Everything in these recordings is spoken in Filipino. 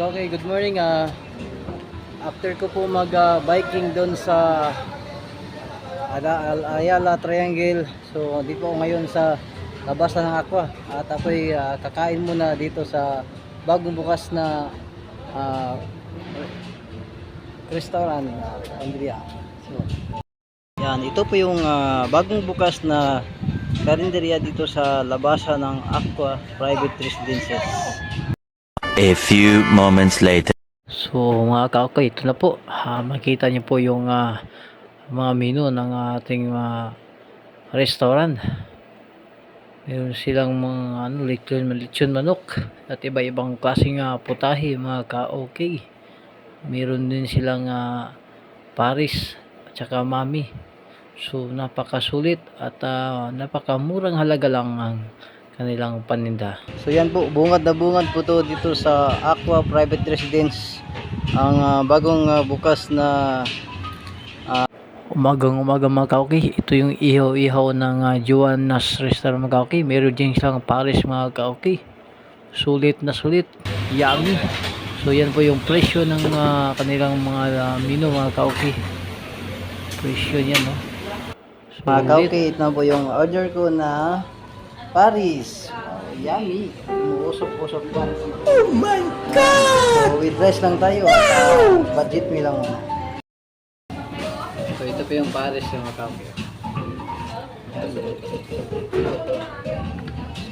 Okay, good morning. After ko po mag-biking doon sa Ayala Triangle. So, dito ako ngayon sa labas ng Aqua. At ako'y kakain muna dito sa bagong bukas na restaurant, Andrea. So, yan, ito po yung bagong bukas na karinderya dito sa labasan ng Aqua Private Residences. A few moments later. So mga kaokay, ito na po. Makita niyo po yung mga menu ng ating restaurant. Meron silang mga lechon manok at iba-ibang klaseng putahe, mga kaokay. Meron din silang paris at saka mami. So napakasulit at napakamurang halaga lang ang kanilang paninda. So yan po, bungad na bungad po to dito sa Aqua Private Residence. Ang bagong bukas na umaga mga kaokay. Ito yung ihaw-ihaw ng Joanna's Restaurant, mga kaokay. Meron din silang paris, mga kaokay. Sulit na sulit, yummy. So yan po yung presyo ng kanilang mga menu, mga kaokay. Presyo niyan, no? So, mga kaokay, ito na po yung order ko na Paris. Yummy. Umuusok-usok pa. Oh my God! So, with rice lang tayo. Budget meal lang muna. So, ito po yung Paris yung makapyo.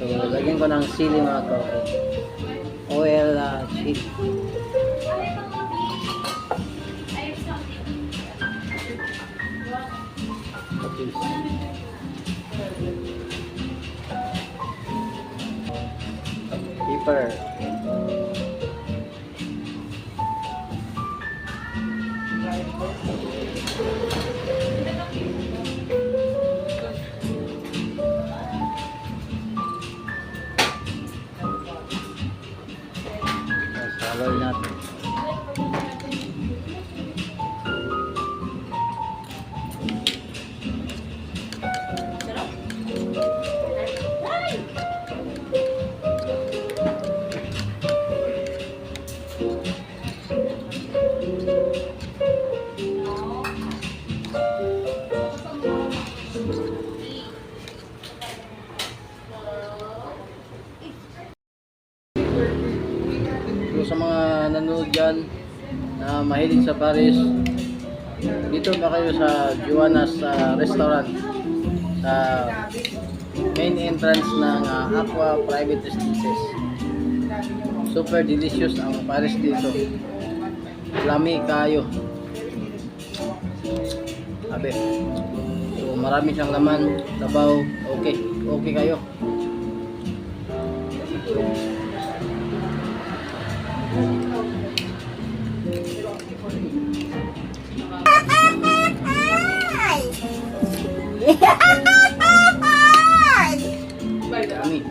So, lagyan ko ng sili, mga kapyo. Oil chili. Pepper. Salad natin. So, sa mga nanonood dyan na mahilig sa Paris, dito ba kayo sa Joanna's Restaurant sa main entrance ng Aqua Private Residences. Super delicious ang Paris dito. Lami kayo. Abe. So marami siyang laman, sabaw, okay kayo. Kami.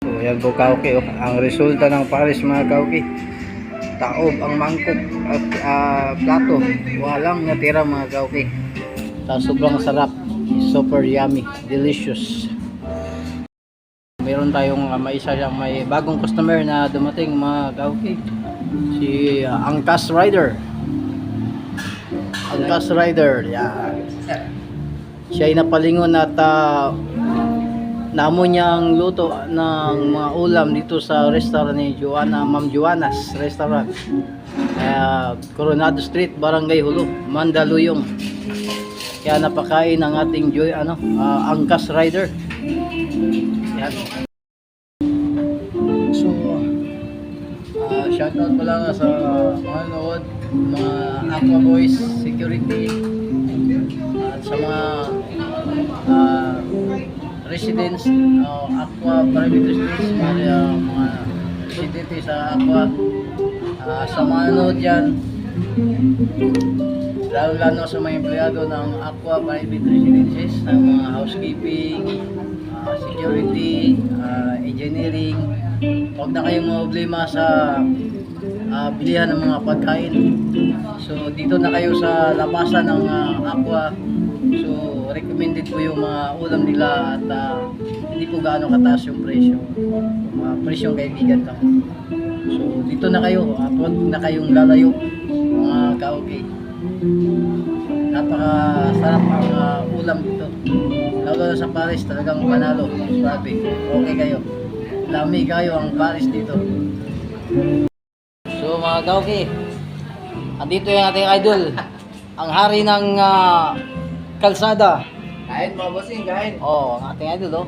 So yan po, kaokay, ang resulta ng Paris, mga kaokay. Taob ang mangkok at plato, walang natira, mga kaokay. Sobrang sarap, super yummy, delicious. Meron tayong may bagong customer na dumating, mga kaokay. Si Angkas Rider. Angkas Rider, yan. Siya ay napalingon at namo niya ang luto ng mga ulam dito sa restaurant ni Ma'am Joanna's Restaurant. Coronado Street, Barangay Hulo, Mandaluyong. Kaya napakain ang ating Angkas Rider. Yan. So Shoutout pala nga sa mga nanood, mga Aqua Boys Security, at sa mga residents, Aqua Private Residents, mga residente sa Aqua, sa mga nanood dyan, lalo sa mga empleyado ng Aqua Private Residences, ng mga housekeeping, security, engineering. Huwag na kayong problema sa bilihan ng mga pagkain. So dito na kayo sa labasan ng Aqua. So recommended po yung mga ulam nila, at hindi po gaano kataas yung presyo. Mga presyong kaibigan lang. So dito na kayo, at huwag na kayong lalayo, mga ka-okay. Napakasarap ang ulam dito. Lalo na sa Paris, talagang panalo. Sabi, okay kayo. Lami kayo ang Paris dito. So mga ka-okay, andito yung ating idol, ang hari ng kalsada. Kain mga bossing, kain. Oh, ang ating idol, oh.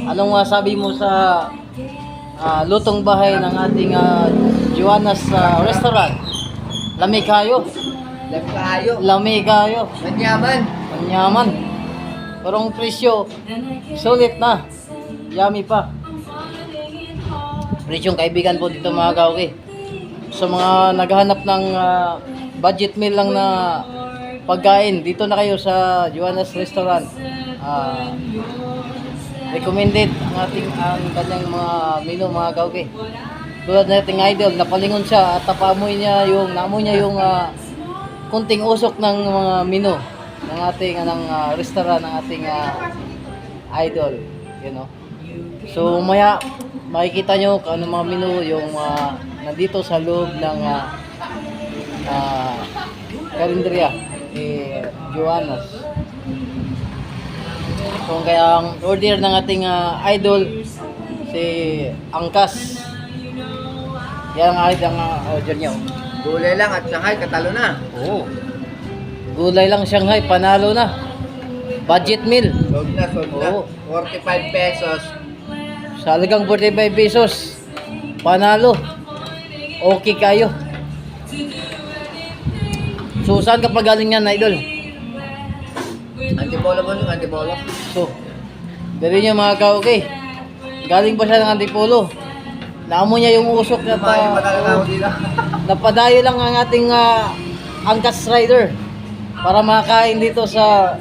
Anong masabi mo sa lutong bahay ng ating Joanna's Restaurant? Lami kayo. Lagi kayo. Lami kayo. Manyaman. Manyaman. Pero ang presyo, sulit na. Yummy pa. Presyong kaibigan po dito mga ka-okay. Sa mga naghahanap ng budget meal lang na pagkain, dito na kayo sa Joanna's Restaurant. Recommended ang kanyang mga menu mga ka-okay. Tulad na ating idol, napalingon siya at naamoy niya yung kunting usok ng mga menu ng ating restaurant ng ating idol, you know. So maya makikita nyo kung ano mga menu yung nandito sa loob ng karinderya Joanna's. So kaya ang order ng ating idol si Angkas. Yan ang order niya. Gulay lang at Shanghai, katalo na. Oo. Gulay lang Shanghai, panalo na. Budget meal. Sold na. Oo. 45 pesos. Sa halagang 45 pesos. Panalo. Okay kayo. So saan ka pa galing yan, idol? Antipolo po yung antipolo. So, dali niya mga ka-okay. Galing pa siya ng Antipolo. Naamo niya yung usok na Kumain pa talaga ako dito. napadayo lang ang ating Angkas Rider para makain dito sa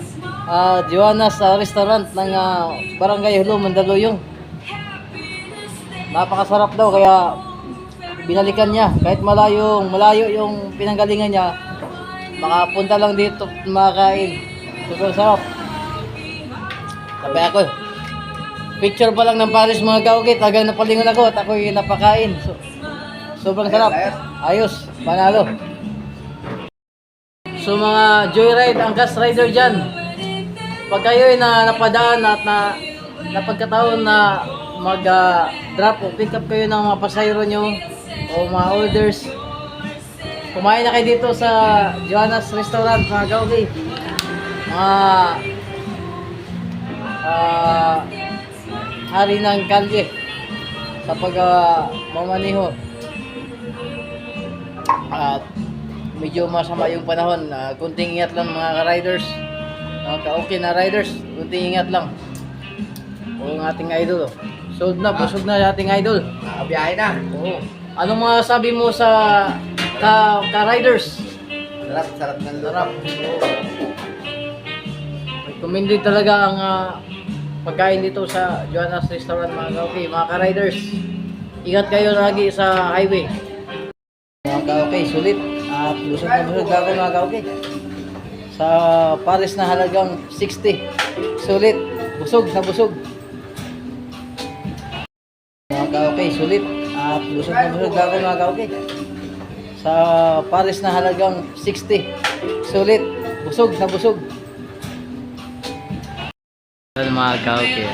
Joanna's Restaurant ng Barangay Hulo, Mandaluyong. Napakasarap daw kaya binalikan niya. Kahit malayo yung pinanggalingan niya, makapunta lang dito makain. Super sarap. Sabi ako, picture pa lang ng Paris mga ka-okay, tagang napalingon ako at ako'y napakain. So, sobrang sarap. Ayos, panalo. So mga joyride, Angkas Rider dyan, pag kayo'y napadaan at napagkataon na mag-drop o pick up kayo ng mga pasayro nyo o mga orders, kumain na kayo dito sa Joanna's Restaurant mga ka-okay. Hari ng kalye sa pagmamaniho. At medyo masama yung panahon, kunting ingat lang mga riders, mga ka-okay na riders, kunting ingat lang. O ang ating idol, sold na, busog na ating idol. Nakabiyahe na. Oo. Anong masabi mo sa ka-riders? Sarap ng Sarap. Recommended talaga ang pagkain dito sa Joanna's Restaurant mga ka-okay. Mga ka-riders, ingat kayo lagi sa highway. Mga ka-okay, sulit. At busog na busog ako mga ka-okay. Sa Paris na halagang 60. Sulit. Busog na busog. Mga ka-okay, sulit. At busog na busog ako mga ka-okay. Sa Paris na halagang 60. Sulit. Busog na busog. Mga ka-okay.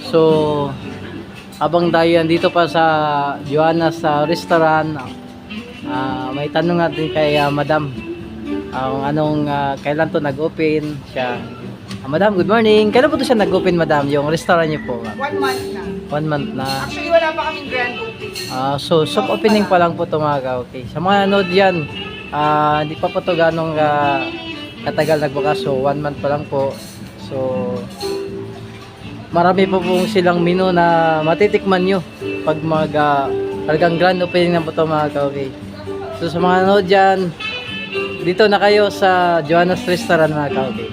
So, habang tayo dito pa sa Joanna's Restaurant, may tanong natin kay Madam. Anong kailan to nag-open siya? Madam, good morning. Kailan po ito siya nag-open, madam? Yung restaurant niyo po, ma'am? 1 month na. 1 month na. Actually, wala pa kaming grand opening. So, soft opening pa lang po ito, mga ka-okay. Sa mga nanood yan, hindi pa po ito ganong katagal nagbukas. So, 1 month pa lang po. So, marami po pong silang menu na matitikman nyo pag talagang grand opening na po ito, mga ka-okay. So, sa mga nanood dyan, dito na kayo sa Joanna's Restaurant, mga ka-okay.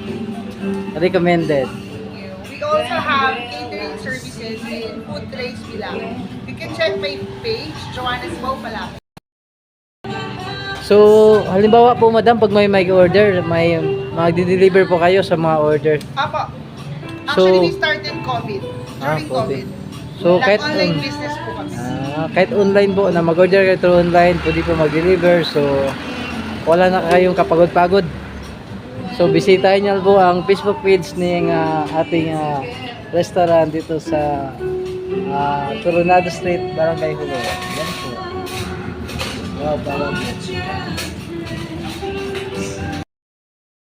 Recommended. We also have catering services and food trays bilang. You can check my page, Joanna's Bow pala. So, halimbawa po, madam, pag may order, may magdi-deliver po kayo sa mga order. Apo. So, Actually, we started COVID. During COVID. So, kahit Online business po kami. kahit online po, na mag-order kayo through online, pwede po mag-deliver. So, wala na kayong kapagod-pagod. So, bisitahin niyo po ang Facebook page ng ating restaurant dito sa Coronado Street, Barangay Hulo. Yan po. Wow, barangay.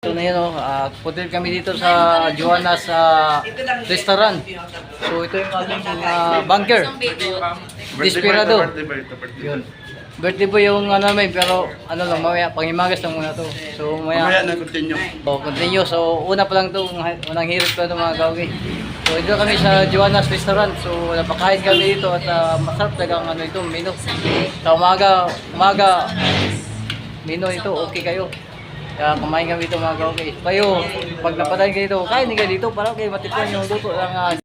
Ito na yun, punta kami dito sa Joanna's Restaurant. So, ito yung ating bunker. Desperado. Yun. Birthday po yung may, pero lang, mamaya, pangimagas lang muna to. So, mamaya na continue. Continue. So, una pa lang to, unang hirit pa ito, mga kawgi. So, dito kami sa Joanna's Restaurant. So, napakain kami dito at masarap talagang ito, menu. Sa umaga, menu ito, okay kayo. Kaya kumain kami dito, mga kawgi. Kayo, pag napadayin kayo dito, kain kayo dito, para kayo matikman yung luto ng